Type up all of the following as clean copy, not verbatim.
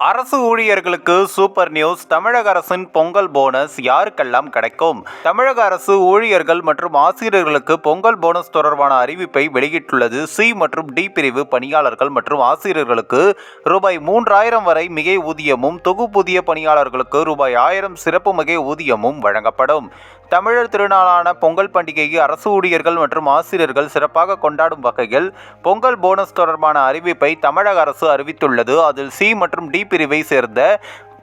அரசு ஊழியர்களுக்கு super news. தமிழக அரசின் பொங்கல் போனஸ் யாருக்கெல்லாம் கிடைக்கும்? தமிழக அரசு ஊழியர்கள் மற்றும் ஆசிரியர்களுக்கு பொங்கல் போனஸ் தொடர்பான அறிவிப்பை வெளியிட்டுள்ளது. சி மற்றும் டி பிரிவு பணியாளர்கள் மற்றும் ஆசிரியர்களுக்கு ரூபாய் 3000 வரை மிகை ஊதியமும், தொகுப்பூதிய பணியாளர்களுக்கு ரூபாய் 1000 சிறப்பு மிகை ஊதியமும் வழங்கப்படும். தமிழர் திருநாளான பொங்கல் பண்டிகையை அரசு ஊழியர்கள் மற்றும் ஆசிரியர்கள் சிறப்பாக கொண்டாடும் வகையில் பொங்கல் போனஸ் தொடர்பான அறிவிப்பை தமிழக அரசு அறிவித்துள்ளது. அதில் சி மற்றும் டி பிரிவை சேர்ந்த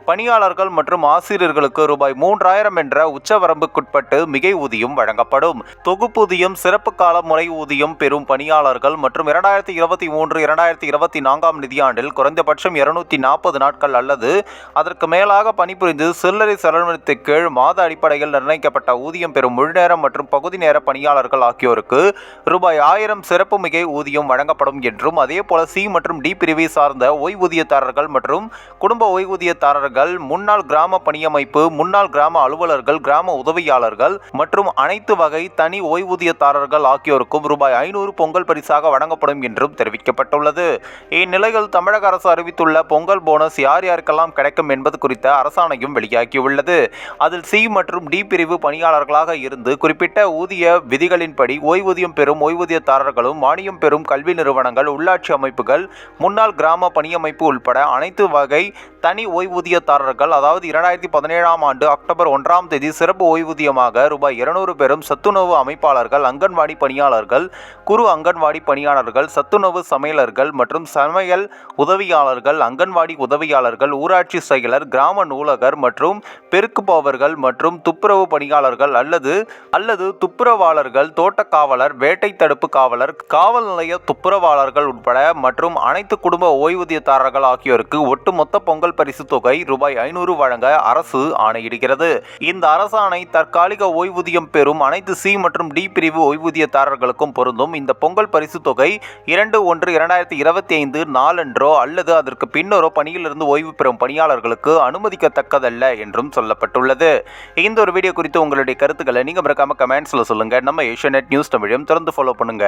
பணியாளர்கள் மற்றும் ஆசிரியர்களுக்கு ரூபாய் 3000 என்ற உச்சவரம்புக்குட்பட்டு மிகை ஊதியம் வழங்கப்படும். தொகுப்பூதியம், சிறப்பு கால முறை ஊதியம் பெறும் பணியாளர்கள் மற்றும் 2023-2024 நிதியாண்டில் குறைந்தபட்சம் 240 நாட்கள் அல்லது அதற்கு மேலாக பணிபுரிந்து சில்லறை செலவினத்தின் கீழ் மாத அடிப்படையில் நிர்ணயிக்கப்பட்ட ஊதியம் பெறும் முழுநேர மற்றும் பகுதி நேர பணியாளர்கள் ஆகியோருக்கு ரூபாய் 1000 சிறப்பு மிகை ஊதியம் வழங்கப்படும் என்றும், அதேபோல சி மற்றும் டி பிரிவை சார்ந்த ஓய்வூதியதாரர்கள் மற்றும் குடும்ப ஓய்வூதியதாரர்கள், முன்னாள் கிராம பணியமைப்பு, முன்னாள் கிராம அலுவலர்கள், கிராம உதவியாளர்கள் மற்றும் அனைத்து வகை தனி ஓய்வூதியதாரர்கள் ஆகியோருக்கும் ரூபாய் 500 பொங்கல் பரிசாக வழங்கப்படும் என்றும் தெரிவிக்கப்பட்டுள்ளது. இந்நிலையில் தமிழக அரசு அறிவித்துள்ள பொங்கல் போனஸ் யார் யாருக்கெல்லாம் கிடைக்கும் என்பது குறித்த அரசாணையும் வெளியாகியுள்ளது. அதில் சி மற்றும் டி பிரிவு பணியாளர்களாக இருந்து குறிப்பிட்ட ஊதிய விதிகளின்படி ஓய்வூதியம் பெறும் ஓய்வூதியதாரர்களும், மானியம் பெறும் கல்வி நிறுவனங்கள், உள்ளாட்சி அமைப்புகள், முன்னாள் கிராம பணியமைப்பு உள்பட அனைத்து வகை தனி ஓய்வூதியதாரர்கள், அதாவது 2017 ஆண்டு அக்டோபர் 1ஆம் தேதி சிறப்பு ஓய்வூதியமாக ரூபாய் 200 பெறும் சத்துணவு அமைப்பாளர்கள், அங்கன்வாடி பணியாளர்கள், குறு அங்கன்வாடி பணியாளர்கள், சத்துணவு சமையலர்கள் மற்றும் சமையல் உதவியாளர்கள், அங்கன்வாடி உதவியாளர்கள், ஊராட்சி செயலர், கிராம நூலகர் மற்றும் பெருக்குபவர்கள் மற்றும் துப்புரவு பணியாளர்கள் அல்லது துப்புரவாளர்கள், தோட்டக்காவலர், வேட்டை தடுப்பு காவலர், காவல் நிலைய துப்புரவாளர்கள் உட்பட மற்றும் அனைத்து குடும்ப ஓய்வூதியதாரர்கள் ஆகியோருக்கு ஒட்டுமொத்த பொங்கல் பரிசு தொகை ரூபாய் 500 வழங்க அரசு ஆணையிடுகிறது. இந்த அரசாணை தற்காலிக ஓய்வூதியம் பெறும் அனைத்து சி மற்றும் டி பிரிவு ஓய்வூதியதாரர்களுக்கும் பொருந்தும். இந்த பொங்கல் பரிசு தொகை 2/1/2025 நாளன்றோ அல்லது அதற்கு பின்னரோ பணியிலிருந்து ஓய்வு பெறும் பணியாளர்களுக்கு அனுமதிக்கத்தக்கதல்ல என்றும் சொல்லப்பட்டுள்ளது. இந்த ஒரு வீடியோ குறித்து உங்களுடைய கருத்துக்களை நீங்க மறக்காம கமெண்ட்ஸ்ல சொல்லுங்க. நம்ம ஏஷியாநெட் நியூஸ் தமிழையும் தொடர்ந்து ஃபாலோ பண்ணுங்க.